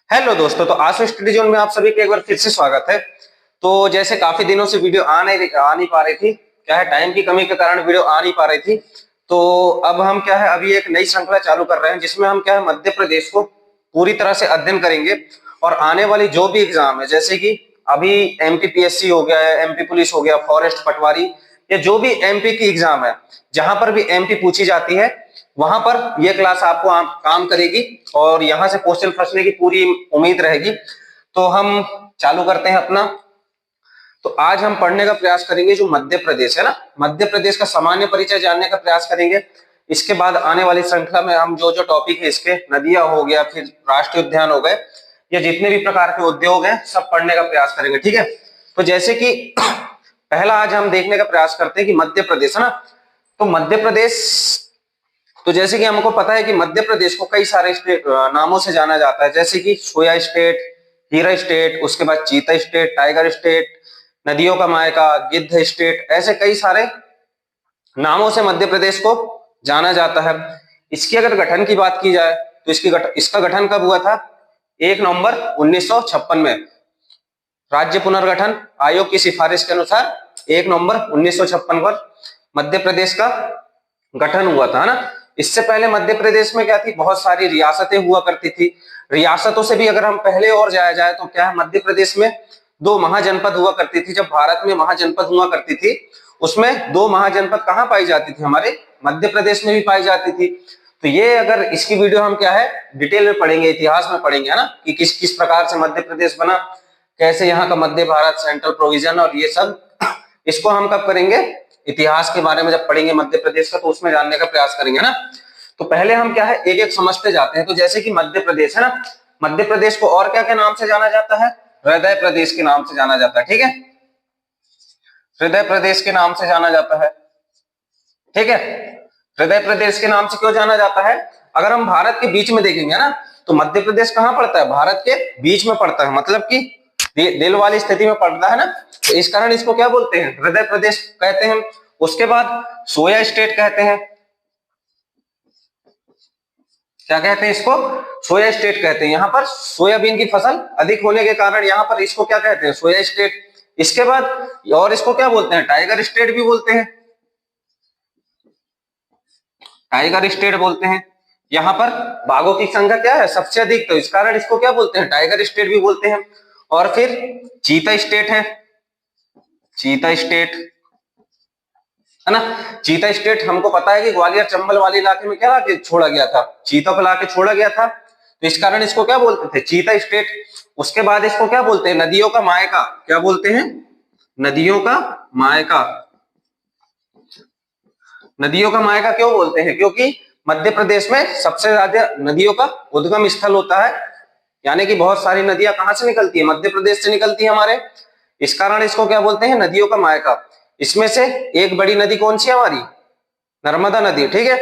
Hello दोस्तों, तो आशु study zone में आप सभी का एक बार फिर से स्वागत है। तो जैसे काफी दिनों से वीडियो आ नहीं पा रही थी, क्या है टाइम की कमी के कारण वीडियो आ नहीं पा रही थी। तो अब हम क्या है अभी एक नई श्रृंखला चालू कर रहे हैं जिसमें हम क्या है मध्य प्रदेश को पूरी तरह से अध्ययन करेंगे और आने वाली जो भी एग्जाम है, जैसे कि अभी एमपीपीएससी हो गया है, एमपी पुलिस हो गया, फॉरेस्ट पटवारी, या जो भी एमपी की एग्जाम है, जहां पर भी एमपी पूछी जाती है वहां पर यह क्लास आपको काम करेगी और यहां से क्वेश्चन फंसने की पूरी उम्मीद रहेगी। तो हम चालू करते हैं अपना। तो आज हम पढ़ने का प्रयास करेंगे जो मध्य प्रदेश है ना, मध्य प्रदेश का सामान्य परिचय जानने का प्रयास करेंगे। इसके बाद आने वाली श्रृंखला में हम जो जो टॉपिक है इसके, नदियां हो गया, फिर राष्ट्रीय उद्यान हो गए, या जितने भी प्रकार के उद्योग हैं सब पढ़ने का प्रयास करेंगे। ठीक है, तो जैसे कि पहला आज हम देखने का प्रयास करते हैं कि मध्य प्रदेश है ना। तो मध्य प्रदेश, तो जैसे कि हमको पता है कि मध्य प्रदेश को कई सारे स्टेट नामों से जाना जाता है, जैसे कि सोया स्टेट, हीरा स्टेट, उसके बाद चीता स्टेट, टाइगर स्टेट, नदियों का मायका, गिद्ध स्टेट, ऐसे कई सारे नामों से मध्य प्रदेश को जाना जाता है। इसकी अगर गठन की बात की जाए तो इसका गठन कब हुआ था? 1 नवंबर 1956 में राज्य पुनर्गठन आयोग की सिफारिश के अनुसार 1 नवंबर 1956 पर मध्य प्रदेश का गठन हुआ था ना। इससे पहले मध्य प्रदेश में क्या थी, बहुत सारी रियासतें हुआ करती थी। रियासतों से भी अगर हम पहले और जाया जाए तो क्या है, मध्य प्रदेश में 2 महाजनपद हुआ करती थी। जब भारत में महाजनपद हुआ करती थी उसमें 2 महाजनपद कहाँ पाई जाती थी? हमारे मध्य प्रदेश में भी पाई जाती थी। तो ये अगर इसकी वीडियो हम क्या है डिटेल में पढ़ेंगे, इतिहास में पढ़ेंगे है ना, कि किस किस प्रकार से मध्य प्रदेश बना, कैसे यहाँ का मध्य भारत सेंट्रल प्रोविजन और ये सब, इसको हम कब करेंगे? इतिहास के बारे में जब पढ़ेंगे मध्य प्रदेश का तो उसमें जानने का प्रयास करेंगे ना। तो पहले हम क्या है एक एक समझते जाते हैं। तो जैसे कि मध्य प्रदेश है ना, मध्य प्रदेश को और क्या क्या नाम से जाना जाता है? हृदय प्रदेश के नाम से जाना जाता है। ठीक है, हृदय प्रदेश के नाम से जाना जाता है। ठीक है, हृदय प्रदेश के नाम से क्यों जाना जाता है? अगर हम भारत के बीच में देखेंगे ना तो मध्य प्रदेश कहाँ पड़ता है? भारत के बीच में पड़ता है, मतलब कि दिल वाली स्थिति में पड़ता है ना। तो इस कारण इसको क्या बोलते हैं? हृदय प्रदेश कहते हैं। उसके बाद सोया स्टेट कहते हैं। क्या कहते हैं इसको? सोया स्टेट कहते हैं। यहाँ पर सोयाबीन की फसल अधिक होने के कारण यहाँ पर इसको क्या कहते हैं? Soya state. इसके बाद और इसको क्या बोलते हैं? टाइगर स्टेट भी बोलते हैं, टाइगर स्टेट बोलते हैं। यहाँ पर बाघों की संख्या क्या है? सबसे अधिक, तो इस कारण इसको क्या बोलते हैं? टाइगर स्टेट भी बोलते हैं। और फिर चीता स्टेट है, चीता स्टेट है ना। चीता स्टेट हमको पता है कि ग्वालियर चंबल वाले इलाके में क्या लाके छोड़ा गया था? चीता को लाके छोड़ा गया था, तो इस कारण इसको क्या बोलते थे? चीता स्टेट। उसके बाद इसको क्या बोलते हैं? नदियों का मायका। क्या बोलते हैं? नदियों का मायका। नदियों का मायका क्यों बोलते हैं? क्योंकि मध्य प्रदेश में सबसे ज्यादा नदियों का उद्गम स्थल होता है, यानी कि बहुत सारी नदियां कहां से निकलती है? मध्य प्रदेश से निकलती है हमारे। इस कारण इसको क्या बोलते हैं? नदियों का मायका। इसमें से एक बड़ी नदी कौन सी है हमारी? नर्मदा नदी। ठीक है,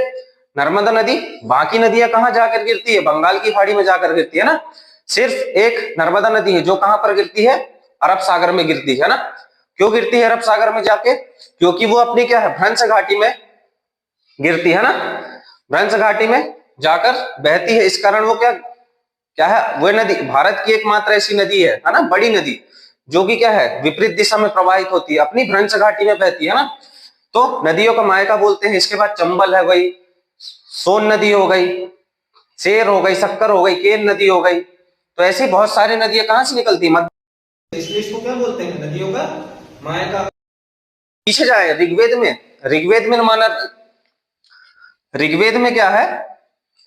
नर्मदा नदी। बाकी नदियां कहां जाकर गिरती है? बंगाल की खाड़ी में जाकर गिरती है ना। सिर्फ एक नर्मदा नदी है जो कहां पर गिरती है? अरब सागर में गिरती है ना। क्यों गिरती है अरब सागर में जाके? क्योंकि वो अपनी क्या है भ्रंश घाटी में गिरती है ना, भ्रंश घाटी में जाकर बहती है। इस कारण वो क्या क्या है, वह नदी भारत की एकमात्र ऐसी नदी है ना, बड़ी नदी, जो कि क्या है विपरीत दिशा में प्रवाहित होती है, अपनी भ्रंश घाटी में बहती है ना। तो नदियों का मायका बोलते हैं। इसके बाद चंबल है गई, सोन नदी हो गई, शेर हो गई, शक्कर हो गई, केन नदी हो गई। तो ऐसी बहुत सारी नदियां कहां से निकलती है? इसलिए इसको क्या बोलते हैं? नदियों का मायका। पीछे जाए ऋग्वेद में, ऋग्वेद में माना, ऋग्वेद में क्या है,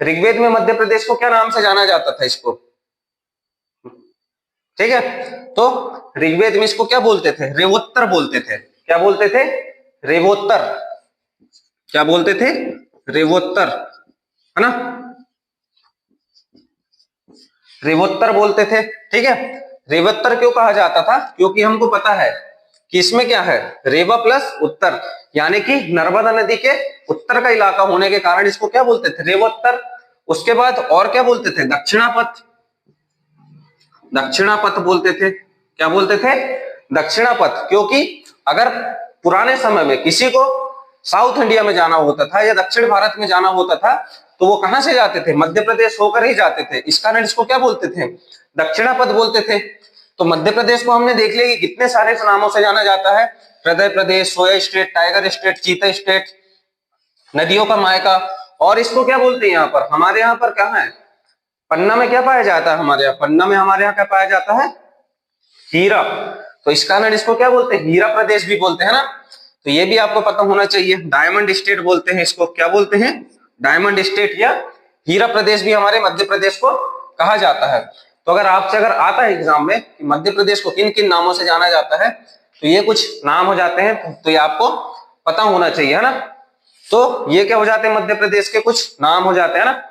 ऋग्वेद में मध्य प्रदेश को क्या नाम से जाना जाता था इसको? ठीक है, तो ऋग्वेद में इसको क्या बोलते थे? रेवोत्तर बोलते थे। क्या बोलते थे? रेवोत्तर। क्या बोलते थे? रेवोत्तर, है ना, रेवोत्तर बोलते थे। ठीक है, रेवोत्तर क्यों कहा जाता था? क्योंकि हमको पता है कि इसमें क्या है रेवा प्लस उत्तर, यानी कि नर्मदा नदी के उत्तर का इलाका होने के कारण इसको क्या बोलते थे? रेवोत्तर। उसके बाद और क्या बोलते थे? दक्षिणापथ, दक्षिणापथ बोलते थे। क्या बोलते थे? दक्षिणापथ। क्योंकि अगर पुराने समय में किसी को साउथ इंडिया में जाना होता था या दक्षिण भारत में जाना होता था तो वो कहां से जाते थे? मध्य प्रदेश होकर ही जाते थे। इस कारण इसको क्या बोलते थे? दक्षिणापथ बोलते थे। तो मध्य प्रदेश को हमने देख लिया कि कितने सारे नामों से जाना जाता है, हृदय प्रदेश, सोया स्टेट, टाइगर स्टेट, चीता स्टेट, नदियों का मायका। और इसको क्या बोलते हैं यहाँ पर? हमारे यहाँ पर क्या है, पन्ना में क्या पाया जाता है? हमारे यहाँ पन्ना में हमारे यहाँ क्या पाया जाता है? हीरा। तो इस कारण इसको क्या बोलते हैं? हीरा प्रदेश भी बोलते हैं ना। तो ये भी आपको पता होना चाहिए। डायमंड स्टेट बोलते हैं इसको। क्या बोलते हैं? डायमंड स्टेट या हीरा प्रदेश भी हमारे मध्य प्रदेश को कहा जाता है। तो अगर आपसे अगर आता है एग्जाम में कि मध्य प्रदेश को किन किन नामों से जाना जाता है, तो ये कुछ नाम हो जाते हैं, तो ये आपको पता होना चाहिए, है ना। तो ये क्या हो जाते हैं? मध्य प्रदेश के कुछ नाम हो जाते हैं ना।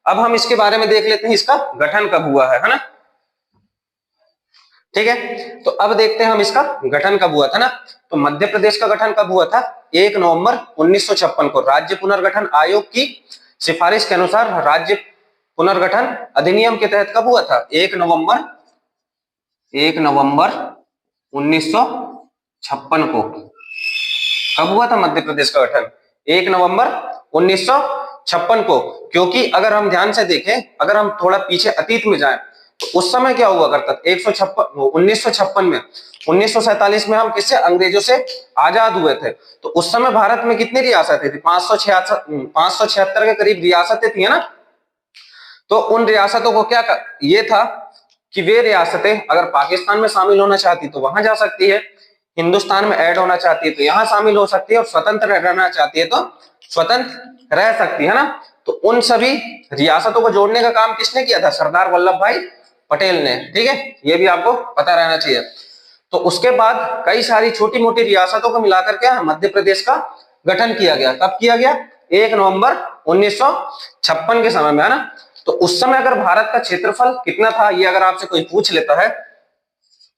अब हम इसके बारे में देख लेते हैं, इसका गठन कब हुआ है ना। ठीक है, तो अब देखते हैं हम इसका गठन कब हुआ था ना। तो मध्य प्रदेश का गठन कब हुआ था? 1 नवंबर 1956 को राज्य पुनर्गठन आयोग की सिफारिश के अनुसार राज्य पुनर्गठन अधिनियम के तहत कब हुआ था? 1 नवंबर 1956 को। कब हुआ था मध्य प्रदेश का गठन? 1 नवंबर 1956 को। क्योंकि अगर हम ध्यान से देखें, अगर हम थोड़ा पीछे अतीत में जाएं, तो उस समय क्या हुआ करता था? 1956 में, 1947 में हम किससे? अंग्रेजों से आजाद हुए थे। तो उस समय भारत में कितनी रियासतें थी? 576 के करीब रियासतें थी, है ना। तो उन रियासतों को क्या ये था कि वे रियासतें अगर पाकिस्तान में शामिल होना चाहती तो वहां जा सकती है, हिंदुस्तान में ऐड होना चाहती है तो यहाँ शामिल हो सकती है, और स्वतंत्र रहना चाहती है तो स्वतंत्र रह सकती है ना। तो उन सभी रियासतों को जोड़ने का काम किसने किया था? सरदार वल्लभ भाई पटेल ने। ठीक है, ये भी आपको पता रहना चाहिए। तो उसके बाद कई सारी छोटी मोटी रियासतों को मिलाकर के मध्य प्रदेश का गठन किया गया। कब किया गया? 1 नवंबर 1956 के समय में, है ना। तो उस समय अगर भारत का क्षेत्रफल कितना था, ये अगर आपसे कोई पूछ लेता है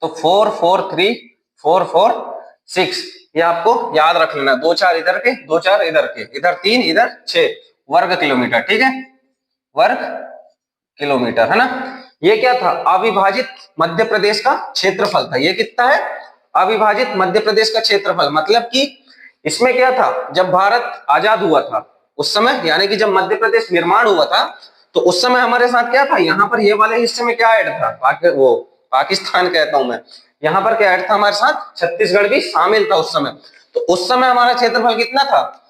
तो 443,446, ये आपको याद रख लेना। 2 4 इधर के, 2 4 इधर के, इधर 3 इधर 6 वर्ग किलोमीटर। ठीक है, वर्ग किलोमीटर, है ना। ये क्या था? अविभाजित मध्य प्रदेश का क्षेत्रफल था। ये कितना है? अविभाजित मध्य प्रदेश का क्षेत्रफल। मतलब कि इसमें क्या था? जब भारत आजाद हुआ था उस समय, यानी कि जब मध्य प्रदेश निर्माण हुआ था, तो उस समय हमारे साथ क्या था? यहाँ पर ये वाले हिस्से में क्या ऐड था? पाकिस्तान कहता हूं मैं। यहाँ पर क्या ऐड था हमारे साथ? छत्तीसगढ़ भी शामिल था उस समय। तो उस समय हमारा क्षेत्रफल कितना था?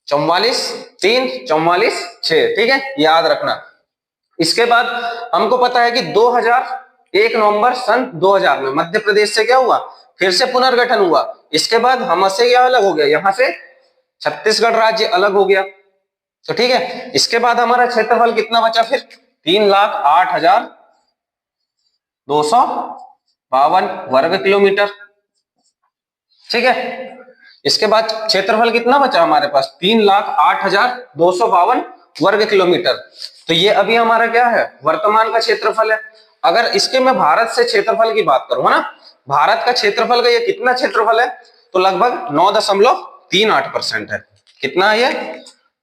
44,3, 44,6। ठीक है, याद रखना। इसके बाद हमको पता है कि 1 नवंबर सन 2000 में मध्य प्रदेश से क्या हुआ? फिर से पुनर्गठन हुआ। इसके बाद हमसे क्या अलग हो गया? यहां से छत्तीसगढ़ राज्य अलग हो गया। तो ठीक है, इसके बाद हमारा क्षेत्रफल कितना बचा फिर? 3,08,252 वर्ग किलोमीटर। ठीक है, इसके बाद क्षेत्रफल कितना बचा हमारे पास? 3,08,252 वर्ग किलोमीटर। तो ये अभी हमारा क्या है? वर्तमान का क्षेत्रफल है। अगर इसके मैं भारत से क्षेत्रफल की बात करूं, है ना, भारत का क्षेत्रफल का ये कितना क्षेत्रफल है? तो लगभग 9.38% है। कितना है ये?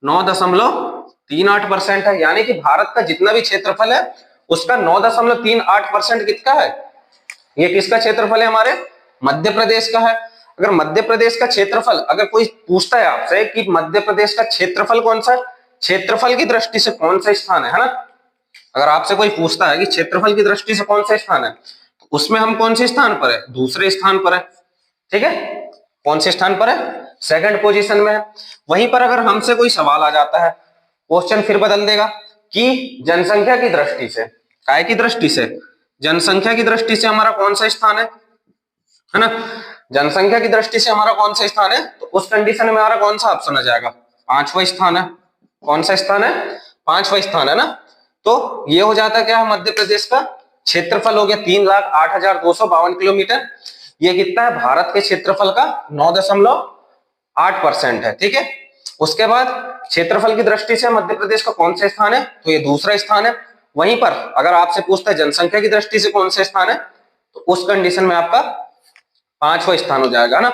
9.38% है। यानी कि भारत का जितना भी क्षेत्रफल है उसका 9.38% किसका है? ये किसका क्षेत्रफल है? हमारे मध्य प्रदेश का है। अगर मध्य प्रदेश का क्षेत्रफल, अगर कोई पूछता है आपसे कि मध्य प्रदेश का क्षेत्रफल कौन सा है, क्षेत्रफल की दृष्टि से कौन सा स्थान है ना, अगर आपसे कोई पूछता है कि क्षेत्रफल की दृष्टि से कौन सा स्थान है, तो उसमें हम कौन से स्थान पर है? दूसरे स्थान पर है। ठीक है, कौन से स्थान पर है? सेकंड पोजीशन में है। वहीं पर अगर हमसे कोई सवाल आ जाता है, क्वेश्चन फिर बदल देगा कि जनसंख्या की दृष्टि से, काय की दृष्टि से, जनसंख्या की दृष्टि से हमारा कौन सा स्थान है ना, जनसंख्या की दृष्टि से हमारा कौन सा स्थान है, तो उस कंडीशन में हमारा कौन सा ऑप्शन आ जाएगा? 5वां स्थान है। कौन सा स्थान है? 5वां स्थान है ना। तो ये हो जाता है क्या? मध्य प्रदेश का क्षेत्रफल हो गया 3,08,252 किलोमीटर। ये कितना है? भारत के क्षेत्रफल का 9.8% है। ठीक है, उसके बाद क्षेत्रफल की दृष्टि से मध्य प्रदेश का कौन सा स्थान है? तो ये दूसरा स्थान है। वहीं पर अगर आपसे पूछता है जनसंख्या की दृष्टि से कौन सा स्थान है, तो उस कंडीशन में आपका 5वां स्थान हो जाएगा ना।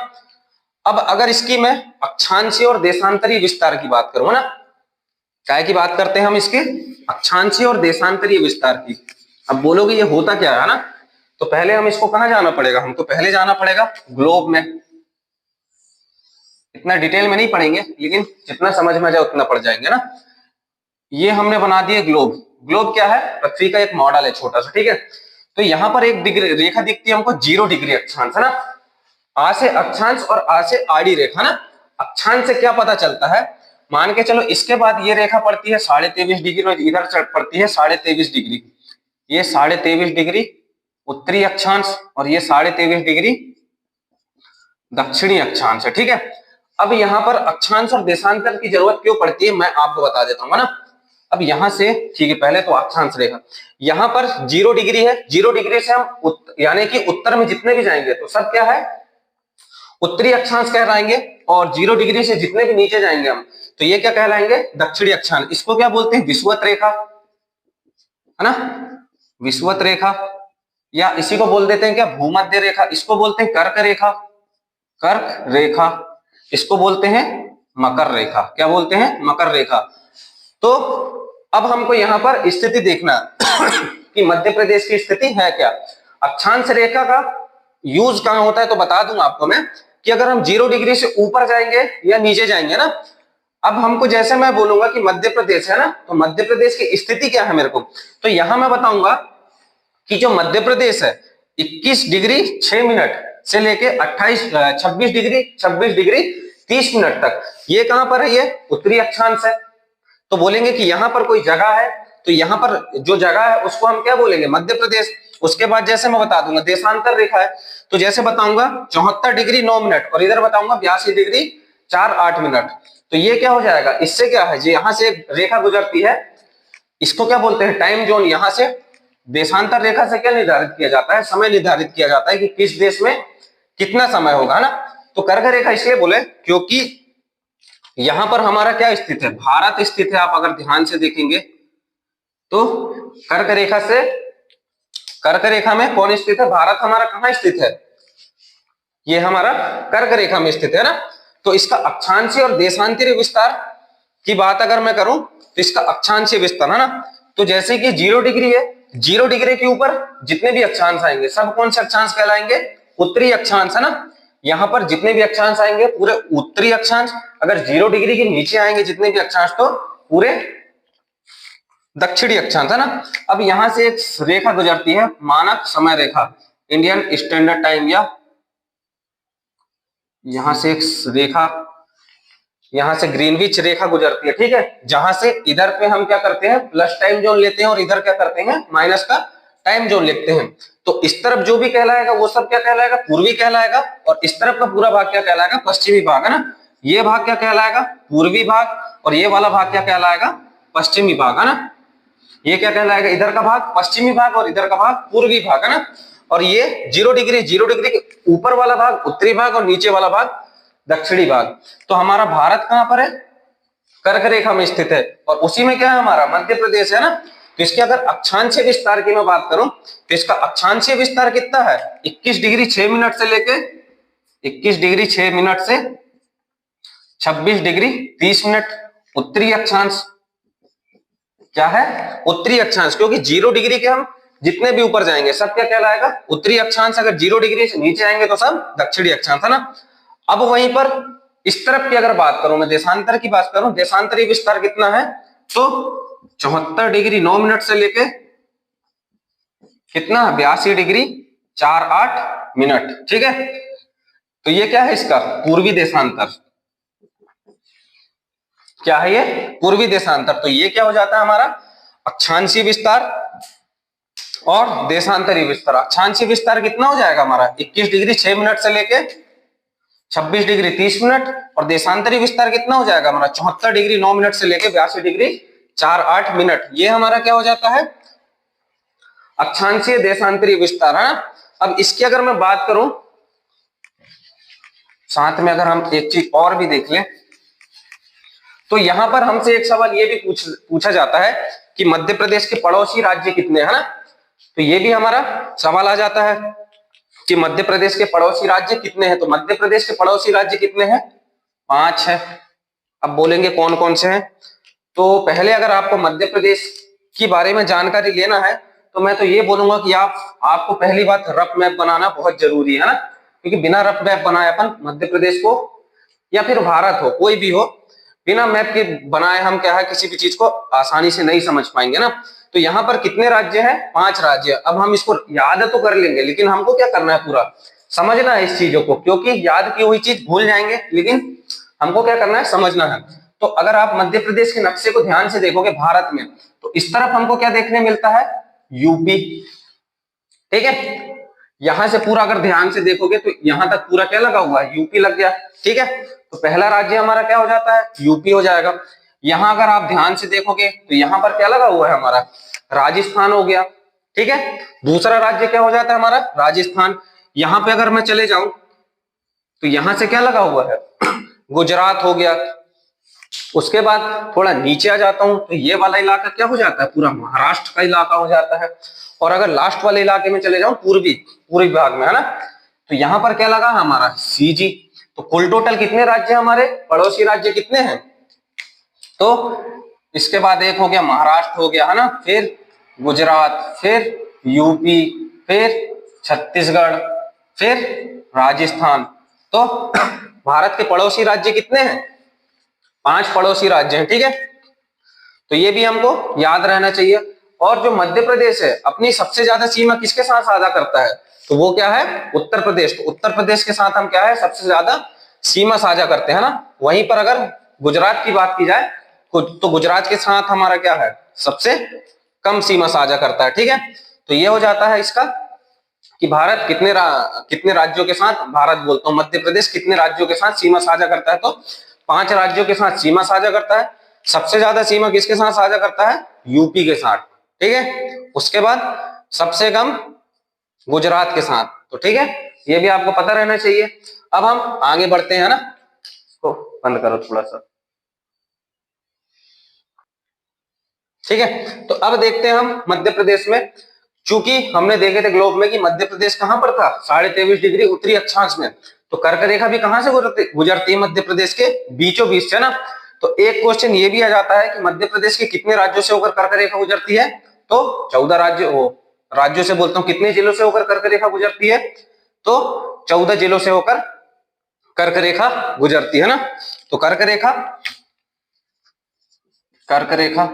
अब अगर इसकी मैं अक्षांशीय और देशांतरीय विस्तार की बात करूं ना, क्या की बात करते हैं हम? इसके अक्षांशीय और देशांतरीय विस्तार की। अब बोलोगे ये होता क्या है ना, तो पहले हम इसको कहां जाना पड़ेगा? हमको पहले जाना पड़ेगा ग्लोब में। इतना डिटेल में नहीं पढ़ेंगे, लेकिन जितना समझ में आ जाए उतना पढ़ जाएंगे ना। ये हमने बना दिए ग्लोब। ग्लोब क्या है? पृथ्वी का एक मॉडल है छोटा सा, ठीक है। तो यहाँ पर एक डिग्री रेखा दिखती है हमको, 0 डिग्री अक्षांश, है ना। आ से अक्षांश और आ से आड़ी रेखा ना। अक्षांश से क्या पता चलता है, मान के चलो इसके बाद ये रेखा पड़ती है 23.5 डिग्री और इधर पड़ती है 23.5 डिग्री। ये 23.5 डिग्री उत्तरी अक्षांश और ये 23.5 डिग्री दक्षिणी अक्षांश है, ठीक है। अब यहाँ पर अक्षांश और देशांतर की जरूरत क्यों पड़ती है मैं आपको बता देता हूँ ना। अब यहां से, ठीक है, पहले तो अक्षांश रेखा यहां पर 0 डिग्री है। 0 डिग्री से हम यानी कि उत्तर में जितने भी जाएंगे तो सब क्या है, उत्तरी अक्षांश कहलाएंगे। और 0 डिग्री से जितने भी नीचे जाएंगे हम तो ये क्या कहलाएंगे, दक्षिणी अक्षांश। इसको क्या बोलते हैं, विषुवत रेखा, है ना, विषुवत रेखा। या इसी को बोल देते हैं क्या, भूमध्य रेखा। इसको बोलते हैं कर्क रेखा, कर्क रेखा। इसको बोलते हैं मकर रेखा। क्या बोलते हैं, मकर रेखा। तो अब हमको यहां पर स्थिति देखना कि मध्य प्रदेश की स्थिति है क्या। अक्षांश रेखा का यूज कहां होता है तो बता दूं आपको मैं, कि अगर हम 0 डिग्री से ऊपर जाएंगे या नीचे जाएंगे ना। अब हमको जैसे मैं बोलूंगा कि मध्य प्रदेश है ना, तो मध्य प्रदेश की स्थिति क्या है मेरे को, तो यहां मैं बताऊंगा कि जो मध्य प्रदेश है 21 डिग्री 6 मिनट से लेके 26 डिग्री 30 मिनट तक, ये कहां पर है, ये उत्तरी अक्षांश है। तो बोलेंगे कि यहां पर कोई जगह है, तो यहां पर जो जगह है उसको हम क्या बोलेंगे, मध्य प्रदेश। उसके बाद जैसे मैं बता दूंगा देशांतर रेखा है, तो जैसे बताऊंगा 74 डिग्री 9 मिनट और इधर बताऊंगा 82 डिग्री 4-8 मिनट। तो ये क्या हो जाएगा, इससे क्या है, जो यहां से रेखा गुजरती है इसको क्या बोलते हैं, टाइम जोन। यहां से देशांतर रेखा से क्या निर्धारित किया जाता है, समय निर्धारित किया जाता है कि किस देश में कितना समय होगा ना। तो कर्क रेखा इसलिए बोले क्योंकि यहां पर हमारा क्या स्थित है, भारत स्थित है। आप अगर ध्यान से देखेंगे तो कर्क रेखा से, कर्क रेखा में कौन स्थित है, भारत हमारा कहां स्थित है, ये हमारा कर्क रेखा में स्थित है ना। तो इसका अक्षांशीय और देशांतरीय विस्तार की बात अगर मैं करूं तो इसका अक्षांशीय विस्तार है ना, तो जैसे कि 0 डिग्री है, 0 डिग्री के ऊपर जितने भी अक्षांश आएंगे सब कौन से अक्षांश कहलाएंगे, उत्तरी अक्षांश, है ना। यहां पर जितने भी अक्षांश आएंगे पूरे उत्तरी अक्षांश। अगर 0 डिग्री के नीचे आएंगे जितने भी अक्षांश तो पूरे दक्षिणी अक्षांश, है ना। अब यहां से एक रेखा गुजरती है, मानक समय रेखा, इंडियन स्टैंडर्ड टाइम, या यहां से एक रेखा, यहां से ग्रीनविच रेखा गुजरती है, ठीक है। जहां से इधर पे हम क्या करते हैं, प्लस टाइम जोन लेते हैं और इधर क्या करते हैं, माइनस का टाइम जोन लिखते हैं। तो इस तरफ जो भी कहलाएगा वो सब क्या कहलाएगा, पूर्वी कहलाएगा। और इस तरफ का पूरा भाग क्या कहलाएगा, पश्चिमी भाग, है ना। ये भाग क्या कहलाएगा, पूर्वी भाग, और ये वाला भाग क्या कहलाएगा, पश्चिमी भाग, है ना। ये क्या कहलाएगा, इधर का भाग पश्चिमी भाग और इधर का भाग पूर्वी भाग, है ना। और ये 0 डिग्री के ऊपर वाला भाग उत्तरी भाग और नीचे वाला भाग दक्षिणी भाग। तो हमारा भारत कहां पर है, कर्क रेखा में स्थित है। और उसी में क्या है, हमारा मध्य प्रदेश, है ना। तो इसके अगर अक्षांशीय विस्तार की मैं बात करूं तो इसका अक्षांशीय विस्तार कितना है, 21 डिग्री 6 मिनट से लेके 21 डिग्री 6 मिनट से 26 डिग्री 30 मिनट। उत्तरी अक्षांश क्या है, उत्तरी अक्षांश, क्योंकि 0 डिग्री के हम जितने भी ऊपर जाएंगे सब क्या कहलाएगा, उत्तरी अक्षांश। अगर 0 डिग्री से नीचे आएंगे तो सब दक्षिणी अक्षांश, है ना। अब वहीं पर इस तरफ की अगर बात करूं, मैं देशांतर की बात करूं, देशांतरीय विस्तार कितना है, तो 74 डिग्री 9 मिनट से लेके कितना, 82 डिग्री 4-8 मिनट, ठीक है। तो ये क्या है, इसका पूर्वी देशांतर, क्या है ये, पूर्वी देशांतर। तो ये क्या हो जाता है हमारा अक्षांशीय विस्तार और देशांतरीय विस्तार। अक्षांशीय विस्तार कितना हो जाएगा हमारा, 21 डिग्री 6 मिनट से लेके 26 डिग्री 30 मिनट। और देशांतरीय विस्तार कितना हो जाएगा हमारा, 74 डिग्री 9 मिनट से लेके 82 डिग्री 4-8 मिनट। ये हमारा क्या हो जाता है, अक्षांशीय देशांतरीय विस्तार, है ना। अब इसकी अगर मैं बात करूं, साथ में अगर हम एक चीज और भी देख लें, तो यहां पर हमसे एक सवाल ये भी पूछा जाता है कि मध्य प्रदेश के पड़ोसी राज्य कितने, है ना। तो ये भी हमारा सवाल आ जाता है कि मध्य प्रदेश के पड़ोसी राज्य कितने हैं। तो मध्य प्रदेश के पड़ोसी राज्य कितने हैं, 5 है। अब बोलेंगे कौन कौन से हैं, तो पहले अगर आपको मध्य प्रदेश के बारे में जानकारी लेना है तो मैं तो ये बोलूंगा कि आपको पहली बात रफ मैप बनाना बहुत जरूरी है ना, क्योंकि बिना रफ मैप बनाए अपन मध्य प्रदेश को या फिर भारत हो कोई भी हो, बिना मैप के बनाए हम क्या है किसी भी चीज को आसानी से नहीं समझ पाएंगे ना। तो यहाँ पर कितने राज्य हैं? 5 राज्य। अब हम इसको याद तो कर लेंगे, लेकिन हमको क्या करना है, पूरा समझना है इस चीजों को, क्योंकि याद की हुई चीज भूल जाएंगे, लेकिन हमको क्या करना है, समझना है। तो अगर आप मध्य प्रदेश के नक्शे को ध्यान से देखोगे भारत में, तो इस तरफ हमको क्या देखने मिलता है, यूपी। ठीक है, यहां से पूरा अगर ध्यान से देखोगे तो यहां तक पूरा क्या लगा हुआ है, यूपी लग गया। ठीक है, तो पहला राज्य हमारा क्या हो जाता है, यूपी हो जाएगा। यहां अगर आप ध्यान से देखोगे तो यहां पर क्या लगा हुआ है हमारा, राजस्थान हो गया। ठीक है, दूसरा राज्य क्या हो जाता है हमारा, राजस्थान। यहां पे अगर मैं चले जाऊं तो यहां से क्या लगा हुआ है, गुजरात हो गया। उसके बाद थोड़ा नीचे आ जाता हूं तो ये वाला इलाका क्या हो जाता है, पूरा महाराष्ट्र का इलाका हो जाता है। और अगर लास्ट वाले इलाके में चले जाऊं, पूर्वी भाग में, है ना, तो यहां पर क्या लगा हमारा, सीजी। तो कुल टोटल कितने राज्य हमारे, पड़ोसी राज्य कितने हैं, तो इसके बाद एक हो गया महाराष्ट्र हो गया, है ना, फिर गुजरात, फिर यूपी, फिर छत्तीसगढ़, फिर राजस्थान। तो भारत के पड़ोसी राज्य कितने हैं, 5 पड़ोसी राज्य हैं। ठीक है, तो ये भी हमको याद रहना चाहिए। और जो मध्य प्रदेश है अपनी सबसे ज्यादा सीमा किसके साथ साझा करता है, तो वो क्या है, उत्तर प्रदेश। तो उत्तर प्रदेश के साथ हम क्या है, सबसे ज्यादा सीमा साझा करते हैं ना। वहीं पर अगर गुजरात की बात की जाए तो गुजरात के साथ हमारा क्या है, सबसे कम सीमा साझा करता है। ठीक है, तो ये हो जाता है इसका कि भारत कितने राज्यों के साथ, भारत बोलता हूं, मध्य प्रदेश कितने राज्यों के साथ सीमा साझा करता है, तो 5 राज्यों के साथ सीमा साझा करता है। सबसे ज्यादा सीमा किसके साथ साझा करता है, यूपी के साथ। ठीक है, उसके बाद सबसे कम गुजरात के साथ। तो ठीक है, ये भी आपको पता रहना चाहिए। अब हम आगे बढ़ते हैं ना, इसको बंद करो थोड़ा सा। ठीक है, तो अब देखते हैं हम मध्य प्रदेश में। चूंकि हमने देखे थे ग्लोब में कि मध्य प्रदेश कहां पर था, 23.5 डिग्री उत्तरी अक्षांश में। तो कर्क रेखा भी कहां से गुजरती है, मध्य प्रदेश के बीचों बीच से ना। तो एक क्वेश्चन ये भी आ जाता है कि मध्य प्रदेश के कितने राज्यों से होकर कर्क रेखा गुजरती है, तो 14 राज्यों से बोलता हूं, कितने जिलों से होकर कर्क रेखा गुजरती है, तो 14 जिलों से होकर कर्क रेखा गुजरती है ना। तो कर्क रेखा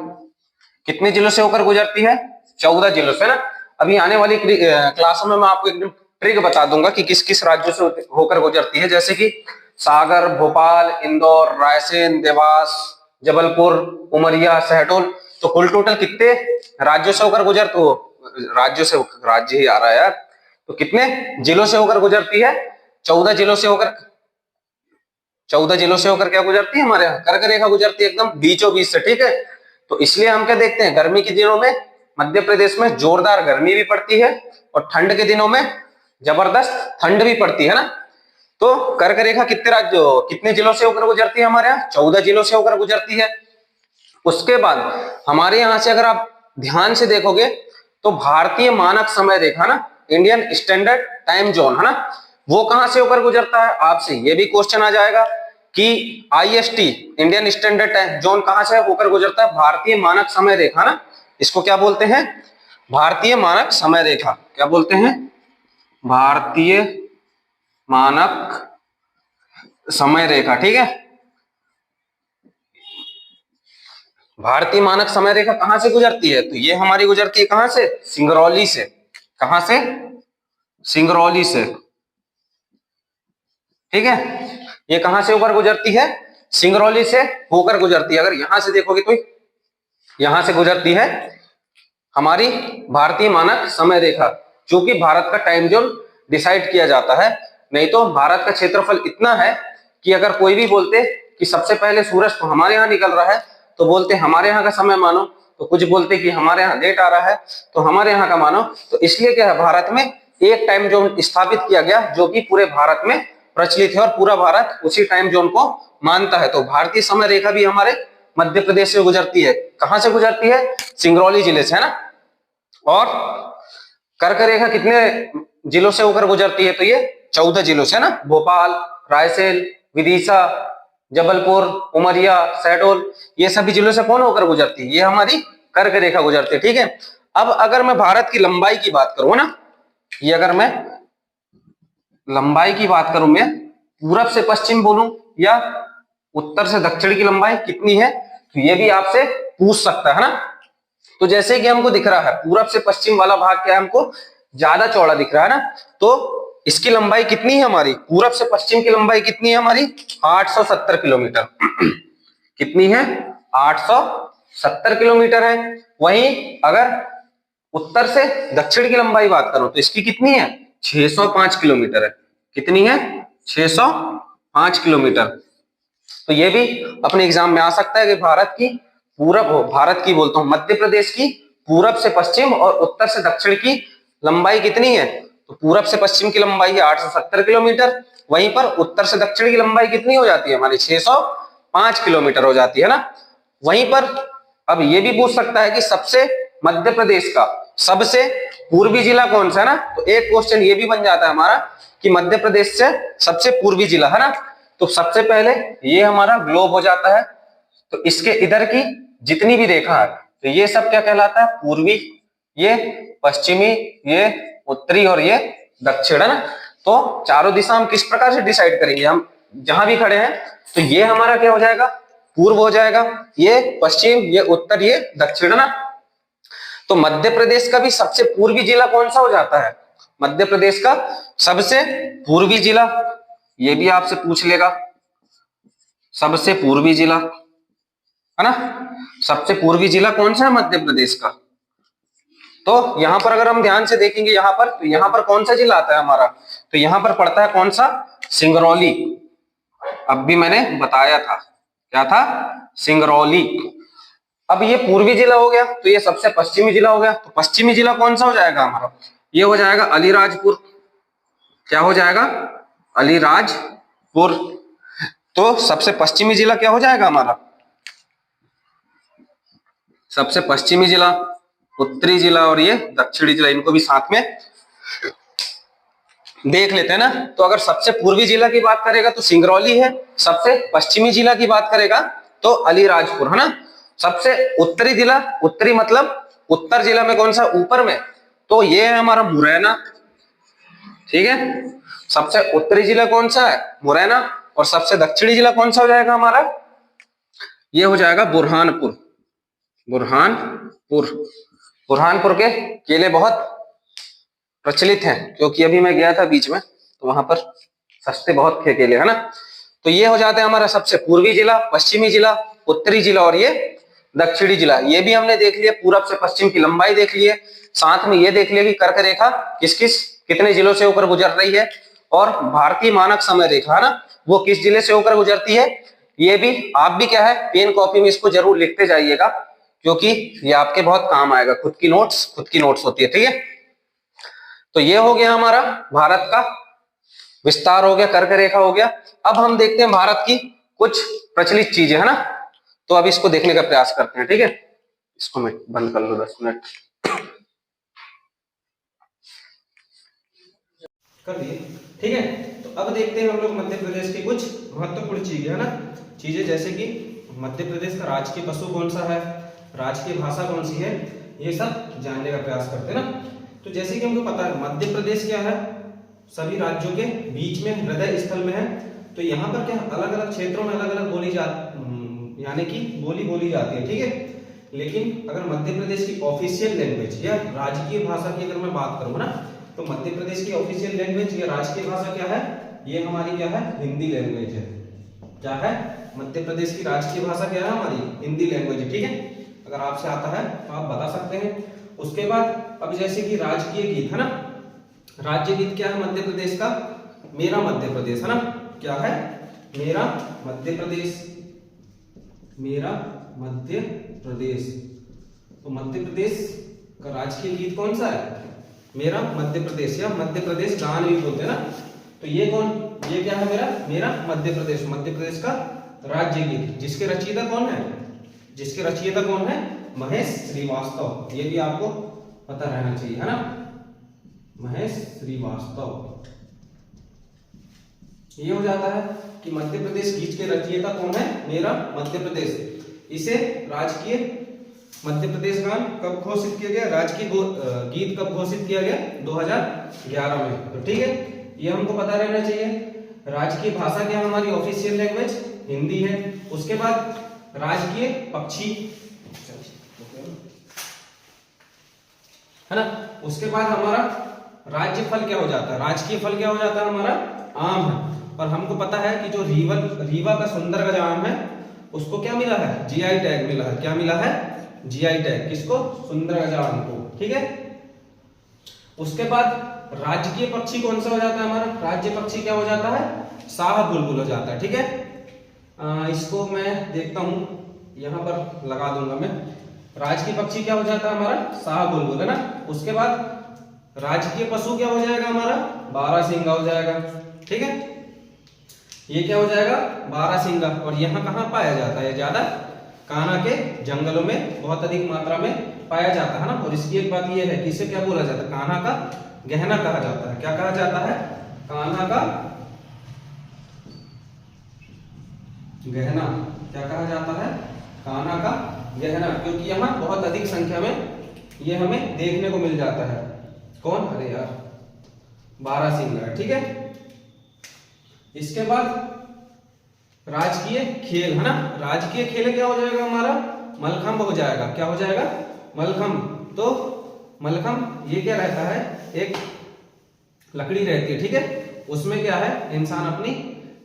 कितने जिलों से होकर गुजरती है, 14 जिलों से ना। अभी आने वाली क्लासों में मैं आपको एकदम ट्रिक बता दूंगा कि किस किस राज्यों से होकर गुजरती है, जैसे कि सागर, भोपाल, इंदौर, रायसेन, देवास, जबलपुर, उमरिया, शहडोल। तो कुल टोटल कितने राज्यों से होकर गुजरती हो, राज्य ही आ रहा है यार, तो कितने जिलों से होकर गुजरती है, 14 जिलों से होकर क्या गुजरती है, हमारे यहाँ कर्क रेखा गुजरती है एकदम बीचों बीच से। ठीक है, तो इसलिए हम क्या देखते हैं, गर्मी के दिनों में मध्य प्रदेश में जोरदार गर्मी भी पड़ती है और ठंड के दिनों में जबरदस्त ठंड भी पड़ती है ना। तो कर्क रेखा कितने जिलों से होकर गुजरती है, हमारे यहाँ 14 जिलों से होकर गुजरती है। उसके बाद हमारे यहाँ से अगर आप ध्यान से देखोगे तो भारतीय मानक समय रेखा ना, इंडियन स्टैंडर्ड टाइम जोन, है ना, वो कहां से होकर गुजरता है। आपसे ये भी क्वेश्चन आ जाएगा कि IST, Indian standard time zone, कहां से होकर गुजरता है, भारतीय मानक समय रेखा ना। इसको क्या बोलते हैं, भारतीय मानक समय रेखा। क्या बोलते हैं, भारतीय मानक समय रेखा। ठीक है, भारतीय मानक समय रेखा कहां से गुजरती है, तो ये हमारी गुजरती है कहां से, सिंगरौली से। कहां से, सिंगरौली से। ठीक है, ये कहां से होकर गुजरती है, सिंगरौली से होकर गुजरती है। अगर यहां से देखोगे तो यहां से गुजरती है हमारी भारतीय मानक समय रेखा, क्योंकि भारत का टाइम जोन डिसाइड किया जाता है। नहीं तो भारत का क्षेत्रफल इतना है कि अगर कोई भी बोलते कि सबसे पहले सूरज तो हमारे यहाँ निकल रहा है, तो बोलते हमारे यहाँ का समय मानो, तो कुछ बोलते कि हमारे यहाँ लेट आ रहा है तो हमारे यहाँ का मानो। तो इसलिए क्या है, भारत में एक टाइम जोन स्थापित किया गया जो कि पूरे भारत में प्रचलित है और पूरा भारत उसी टाइम जोन को मानता है। तो भारतीय समय रेखा भी हमारे मध्य प्रदेश से गुजरती है। कहां से गुजरती है, सिंगरौली जिले से, है ना। और कर्क रेखा कितने जिलों से होकर गुजरती है, तो ये 14 जिलों से, है ना, भोपाल, रायसेन, विदिशा, जबलपुर, उमरिया, शहडोल, ये सभी जिलों से कौन होकर गुजरती है, ये हमारी कर्क रेखा गुजरती है। ठीक है, अब अगर मैं भारत की लंबाई की बात करूं ना, ये अगर मैं लंबाई की बात करूं, मैं पूरब से पश्चिम बोलूं या उत्तर से दक्षिण की लंबाई कितनी है, तो ये भी आपसे पूछ सकता है ना। तो जैसे कि हमको दिख रहा है पूरब से पश्चिम वाला भाग क्या है, हमको ज्यादा चौड़ा दिख रहा है ना, तो इसकी लंबाई कितनी है हमारी, पूरब से पश्चिम की लंबाई कितनी है हमारी, 870 किलोमीटर। कितनी है, 870 किलोमीटर है। वहीं अगर उत्तर से दक्षिण की लंबाई बात करो तो इसकी कितनी है, 605 किलोमीटर है। कितनी है, 605 किलोमीटर। तो ये भी अपने एग्जाम में आ सकता है कि भारत की पूरब हो, भारत की बोलता हूं, मध्य प्रदेश की पूरब से पश्चिम और उत्तर से दक्षिण की लंबाई कितनी है, तो पूरब से पश्चिम की लंबाई है 870 किलोमीटर, वहीं पर उत्तर से दक्षिण की लंबाई कितनी हो जाती है हमारी, 605 किलोमीटर हो जाती है ना। वहीं पर अब ये भी पूछ सकता है कि सबसे मध्य प्रदेश का सबसे पूर्वी जिला कौन सा है ना, तो एक क्वेश्चन ये भी बन जाता है हमारा कि मध्य प्रदेश से सबसे पूर्वी जिला है ना, तो सबसे पहले ये हमारा ग्लोब हो जाता है, तो इसके इधर की जितनी भी रेखा है तो ये सब क्या कहलाता है, पूर्वी, ये पश्चिमी, ये उत्तरी और ये दक्षिण है ना। तो चारों दिशा हम किस प्रकार से डिसाइड करेंगे, हम जहां भी खड़े हैं तो ये हमारा क्या हो जाएगा, पूर्व हो जाएगा, ये पश्चिम, ये उत्तर, ये दक्षिण है ना। तो मध्य प्रदेश का भी सबसे पूर्वी जिला कौन सा हो जाता है, मध्य प्रदेश का सबसे पूर्वी जिला, ये भी आपसे पूछ लेगा, सबसे पूर्वी जिला है ना, सबसे पूर्वी जिला कौन सा है मध्य प्रदेश का। तो यहां पर अगर हम ध्यान से देखेंगे यहां पर, तो यहां पर कौन सा जिला आता है हमारा, तो यहां पर पड़ता है कौन सा, सिंगरौली। अब भी मैंने बताया था, क्या था, सिंगरौली। अब ये पूर्वी जिला हो गया, तो ये सबसे पश्चिमी जिला हो गया, तो पश्चिमी जिला कौन सा हो जाएगा हमारा, ये हो जाएगा अलीराजपुर। क्या हो जाएगा, अलीराजपुर। तो सबसे पश्चिमी जिला क्या हो जाएगा हमारा, सबसे पश्चिमी जिला, उत्तरी जिला और ये दक्षिणी जिला, इनको भी साथ में देख लेते हैं ना। तो अगर सबसे पूर्वी जिला की बात करेगा तो सिंगरौली है, सबसे पश्चिमी जिला की बात करेगा तो अलीराजपुर है ना। सबसे उत्तरी जिला, उत्तरी मतलब उत्तर जिला में कौन सा, ऊपर में, तो ये है हमारा मुरैना, ठीक है। सबसे उत्तरी जिला कौन सा है, मुरैना, और सबसे दक्षिणी जिला कौन सा हो जाएगा हमारा, ये हो जाएगा बुरहानपुर। बुरहानपुर, बुरहानपुर के केले बहुत प्रचलित हैं, क्योंकि अभी मैं गया था बीच में तो वहां पर सस्ते बहुत थे केले है ना। तो ये हो जाता है हमारा सबसे पूर्वी जिला, पश्चिमी जिला, उत्तरी जिला और ये दक्षिणी जिला। ये भी हमने देख लिया, पूरब से पश्चिम की लंबाई देख ली है, साथ में ये देख लिया कि कर्क रेखा किस किस कितने जिलों से होकर गुजर रही है, और भारतीय मानक समय रेखा है ना, वो किस जिले से होकर गुजरती है। ये भी आप भी क्या है, पेन कॉपी में इसको जरूर लिखते जाइएगा, क्योंकि ये आपके बहुत काम आएगा, खुद की नोट्स होती है, ठीक है। तो ये हो गया हमारा भारत का विस्तार, हो गया, कर्क रेखा हो गया। अब हम देखते हैं भारत की कुछ प्रचलित चीजें है ना, तो अब इसको देखने का प्रयास करते हैं, ठीक है। इसको मैं बंद कर लो 10 मिनट कर दिए, ठीक है। तो अब देखते हैं हम लोग मध्य प्रदेश की कुछ महत्वपूर्ण चीजें है ना, चीजें जैसे कि मध्य प्रदेश का राजकीय पशु कौन सा है, राजकीय भाषा कौन सी है, ये सब जानने का प्रयास करते हैं ना। तो जैसे कि हमको पता है मध्य प्रदेश क्या है, सभी राज्यों के बीच में हृदय स्थल में है। तो यहाँ पर क्या अलग अलग क्षेत्रों में अलग अलग यानी कि बोली जाती है, ठीक है। लेकिन अगर मध्य प्रदेश की ऑफिशियल लैंग्वेज या राजकीय भाषा की अगर मैं बात करूँ ना, तो मध्य प्रदेश की ऑफिशियल लैंग्वेज या राजकीय भाषा क्या है, ये हमारी क्या है, हिंदी लैंग्वेज है। क्या है, मध्य प्रदेश की राजकीय भाषा क्या है हमारी, हिंदी लैंग्वेज है, ठीक है। अगर आपसे आता है तो आप बता सकते हैं। उसके बाद अब जैसे कि राजकीय गीत है ना, राज्य गीत क्या है मध्य प्रदेश का, मेरा मध्य प्रदेश है ना, क्या है, मेरा मध्य प्रदेश, मेरा मध्य प्रदेश। तो मध्य प्रदेश का राजकीय गीत कौन सा है, मेरा मध्य प्रदेश, या मध्य प्रदेश गान भी बोलते हैं ना। तो ये कौन, ये क्या है मेरा मध्य प्रदेश, मध्य प्रदेश का राज्य गीत, जिसके रचयिता कौन है, जिसके रचयिता कौन है, महेश श्रीवास्तव। ये भी आपको पता रहना चाहिए है ना, महेश श्रीवास्तव। ये हो जाता है कि मध्य प्रदेश गीत के रचयिता कौन है, मेरा मध्य प्रदेश। इसे राजकीय मध्य प्रदेश गान कब घोषित किया गया, राजकीय गीत कब घोषित किया गया, 2011 में। तो ठीक है, ये हमको पता रहना चाहिए। राजकीय भाषा क्या है हमारी, ऑफिशियल लैंग्वेज हिंदी है। उसके बाद राजकीय पक्षी है ना। उसके बाद हमारा राज्य फल क्या हो जाता है, राजकीय फल क्या हो जाता है हमारा, आम है। और हमको पता है कि जो रीवा का सुंदर का जो आम है उसको क्या मिला है, जीआई टैग मिला है। क्या मिला है, जीआई टैग। किसको, सुंदर गजा आम को, ठीक है। उसके बाद राजकीय पक्षी कौन सा हो जाता है हमारा, राज्य पक्षी क्या हो जाता है, शाह बुलबुल हो जाता है, ठीक है। इसको मैं देखता हूं, यहां पर लगा दूंगा मैं। राजकीय पक्षी क्या हो जाता है हमारा, शाह बुलबुल, है ना। उसके बाद राजकीय पशु क्या हो जाएगा हमारा, बारहसिंगा हो जाएगा, ठीक है। ये क्या हो जाएगा, बारहसिंगा। और यहाँ कहाँ पाया जाता है ज्यादा, कान्हा के जंगलों में बहुत अधिक मात्रा में पाया जाता है ना। और इसकी एक बात ये है कि इसे क्या बोला जाता है, कान्हा का गहना कहा जाता है। क्या कहा जाता है, कान्हा का गहना। क्या कहा जाता है, कान्हा का गहना, क्योंकि यहाँ बहुत अधिक संख्या में ये हमें देखने को मिल जाता है। कौन, अरे यार, बारहसिंगा, ठीक है। इसके बाद राजकीय खेल, है ना। राजकीय खेल क्या हो जाएगा हमारा, मलखंभ हो जाएगा। क्या हो जाएगा, मलखंभ। तो मलखंभ ये क्या रहता है, एक लकड़ी रहती है, ठीक है। उसमें क्या है, इंसान अपनी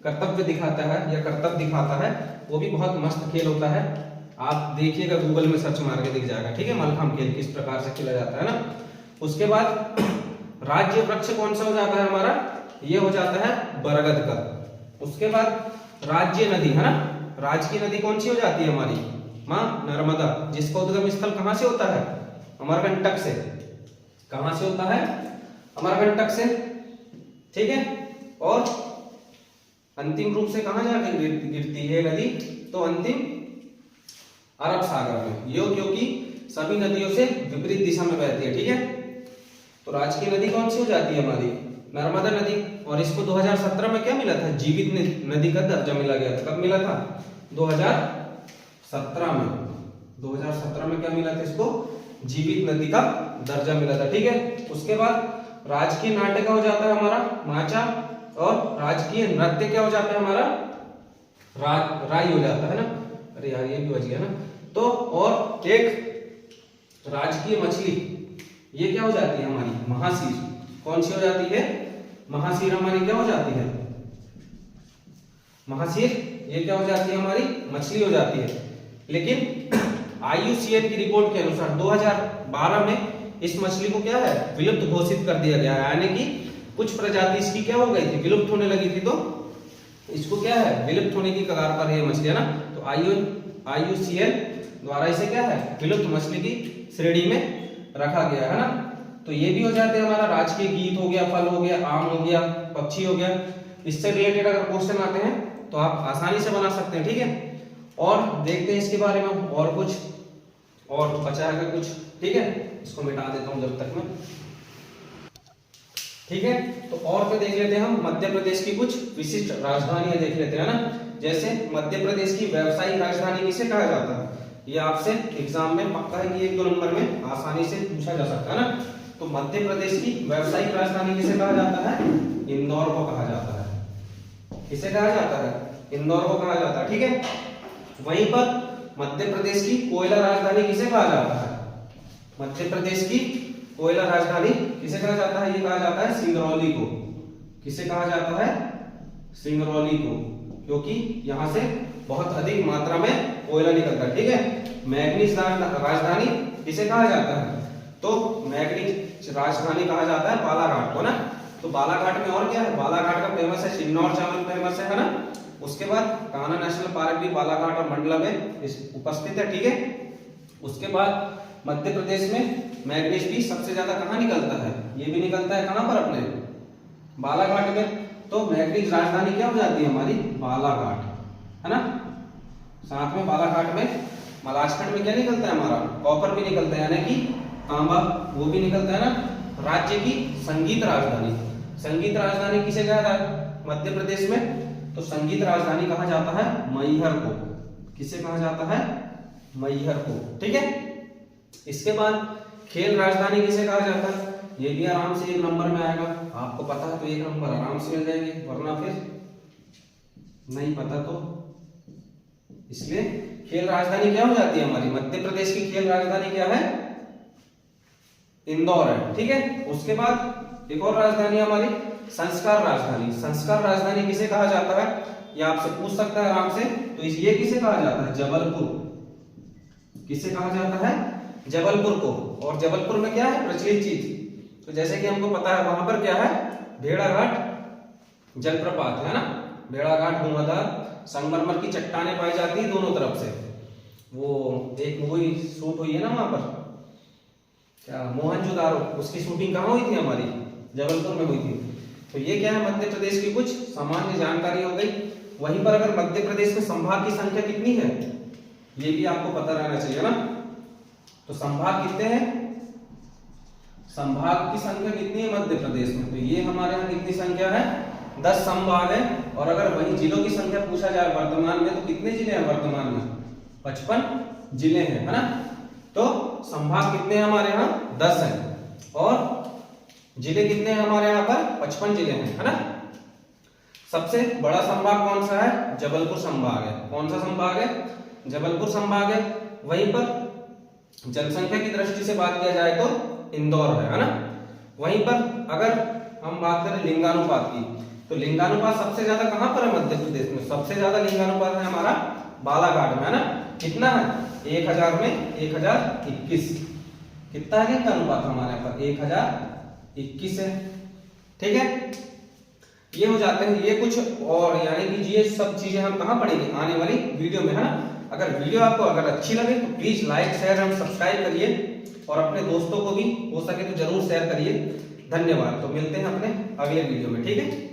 कर्तव्य दिखाता है या कर्तव्य दिखाता है। वो भी बहुत मस्त खेल होता है, आप देखिएगा, गूगल में सर्च मार के दिख जाएगा, ठीक है। मलखंभ खेल किस प्रकार से खेला जाता है ना। उसके बाद राज्य वृक्ष कौन सा हो जाता है हमारा, ये हो जाता है बरगद का। उसके बाद राज्य नदी, है ना। राजकीय नदी कौन सी हो जाती है हमारी, मां नर्मदा, जिसका उद्गम स्थल कहां से होता है, अमरकंटक से। कहां से होता है, अमरकंटक से, ठीक है। और अंतिम रूप से कहां जाकर गिरती है नदी, तो अंतिम अरब सागर में। यो क्योंकि सभी नदियों से विपरीत दिशा में बहती है, ठीक है। तो राजकीय नदी कौन सी हो जाती है हमारी, नर्मदा नदी। और इसको 2017 में क्या मिला था, जीवित नदी का दर्जा मिला गया था। कब मिला था, 2017 में। 2017 में क्या मिला था इसको, जीवित नदी का दर्जा मिला था, ठीक है। उसके बाद राजकीय नाट्य क्या हो जाता है हमारा, माचा। और राजकीय नृत्य क्या हो जाता है हमारा, राई हो जाता है ना। अरे यार, ये भी बच गया ना। तो और एक राजकीय मछली, ये क्या हो जाती है हमारी, महासीर। कौन सी हो जाती है, महासीर हमारी क्या हो जाती है, महासीर। ये क्या हो जाती है हमारी, मछली हो जाती है। लेकिन IUCN की रिपोर्ट के अनुसार 2012 में इस मछली को क्या है, विलुप्त घोषित कर दिया गया है। यानी कि कुछ प्रजाति इसकी क्या हो गई थी, विलुप्त होने लगी थी। तो इसको क्या है, विलुप्त होने की कगार पर है मछली, है ना। तो IUCN द्वारा इसे क्या है, विलुप्त मछली की श्रेणी में रखा गया है ना। तो ये भी हो जाते हैं हमारा राजकीय गीत हो गया, फल हो गया, आम हो गया, पक्षी हो गया। इससे रिलेटेड अगर क्वेश्चन आते हैं तो आप आसानी से बना सकते हैं, ठीक है। और देखते हैं इसके बारे में और कुछ, और बचा है कुछ, ठीक है। इसको मिटा देता हूं जब तक मैं, ठीक है। तो और क्या देख लेते हैं हम, मध्य प्रदेश की कुछ विशिष्ट राजधानियां देख लेते हैं ना। जैसे मध्य प्रदेश की व्यावसायिक राजधानी किसे कहा जाता है, ये आपसे एग्जाम में पक्का है कि 1-2 नंबर में आसानी से पूछा जा सकता है ना। तो मध्य प्रदेश की व्यावसायिक राजधानी किसे कहा जाता है, इंदौर को कहा जाता है। किसे कहा जाता है, इंदौर को कहा जाता है, ठीक है। वहीं पर मध्य प्रदेश की कोयला राजधानी किसे कहा जाता है, मध्य प्रदेश की कोयला राजधानी किसे कहा जाता है, ये कहा जाता है सिंगरौली को। किसे कहा जाता है, सिंगरौली को, क्योंकि यहां से बहुत अधिक मात्रा में कोयला निकलता है, ठीक है। मैग्नीज राजधानी किसे कहा जाता है, तो मैग्नीज राजधानी कहा जाता है बालाघाट को ना। तो बालाघाट में और क्या है, बालाघाट का फेमस है चिन्नौर चावल फेमस है ना। उसके बाद कान्हा नेशनल पार्क भी बालाघाट और मंडला में उपस्थित है, ठीक है। उसके बाद मध्य प्रदेश में मैग्नीज भी सबसे ज्यादा कहाँ निकलता है, ये भी निकलता है कहां पर, अपने बालाघाट में। तो मैग्नीज राजधानी क्या हो जाती है हमारी, बालाघाट, है ना। साथ में बालाघाट में मलाजखंड में क्या निकलता है हमारा, कॉपर भी निकलता है, यानी कि तांबा, वो भी निकलता है ना। राज्य की संगीत राजधानी, संगीत राजधानी किसे कहा जाता है मध्य प्रदेश में, तो संगीत राजधानी कहा जाता है मैहर को। किसे कहा जाता है, मैहर को, ठीक है। इसके बाद खेल राजधानी किसे कहा जाता है, ये भी आराम से 1 नंबर में आएगा। आपको पता है तो 1 नंबर आराम से मिल जाएंगे, वरना फिर नहीं पता तो इसलिए खेल राजधानी क्या हो जाती है हमारी, मध्य प्रदेश की खेल राजधानी क्या है, इंदौर है। ठीक है, उसके बाद एक और राजधानी हमारी संस्कार राजधानी। संस्कार राजधानी किसे कहा जाता है, ये आपसे पूछ सकता है आराम से। तो ये किसे कहा जाता है, जबलपुर। किसे कहा जाता है, जबलपुर को। और जबलपुर में क्या है, प्रचलित चीज, तो जैसे कि हमको पता है वहां पर क्या है, भेड़ाघाट जलप्रपात है ना, भेड़ाघाट घुमावदार संगमरमर की चट्टानें पाई जाती है दोनों तरफ से। वो एक मूवी शूट हुई है ना वहां पर, क्या मोहनजोदारो, उसकी शूटिंग कहाँ हुई थी, हमारी जबलपुर में हुई थी। तो ये क्या है, मध्य प्रदेश की कुछ सामान्य जानकारी हो गई। वहीं पर अगर मध्य प्रदेश में संभाग की संख्या कितनी है, ये भी आपको पता रहना चाहिए ना। तो संभाग कितने हैं, संभाग की संख्या कितनी है मध्य प्रदेश में, तो ये हमारे यहाँ कितनी संख्या है, 10 संभाग है। और अगर वही जिलों की संख्या पूछा जाए वर्तमान में, तो कितने जिले हैं वर्तमान में, 55 जिले हैं, है ना। तो संभाग कितने हैं हमारे यहाँ, 10 हैं, और जिले कितने हैं हमारे यहाँ पर, 55 जिले हैं, है ना। सबसे बड़ा संभाग कौन सा है, जबलपुर संभाग है। कौन सा संभाग है, जबलपुर संभाग है। वहीं पर जनसंख्या की दृष्टि से बात किया जाए तो इंदौर है ना। वहीं पर अगर हम बात करें लिंगानुपात की, तो लिंगानुपात सबसे ज्यादा कहां पर है मध्य प्रदेश में, सबसे ज्यादा लिंगानुपात है हमारा बालाघाट में, है ना। कितना है, 1000 में 1021। कितना है लिंगानुपात हमारे यहाँ पर, 1021 है। ठीक है, ये हो जाते हैं ये कुछ, और यानी कि ये सब चीजें हम कहां पढ़ेंगे, आने वाली वीडियो में, है ना। अगर वीडियो आपको अगर अच्छी लगे तो please like share and subscribe करिए, और अपने दोस्तों को भी हो सके तो जरूर शेयर करिए। धन्यवाद। तो मिलते हैं अपने अगले वीडियो में, ठीक है।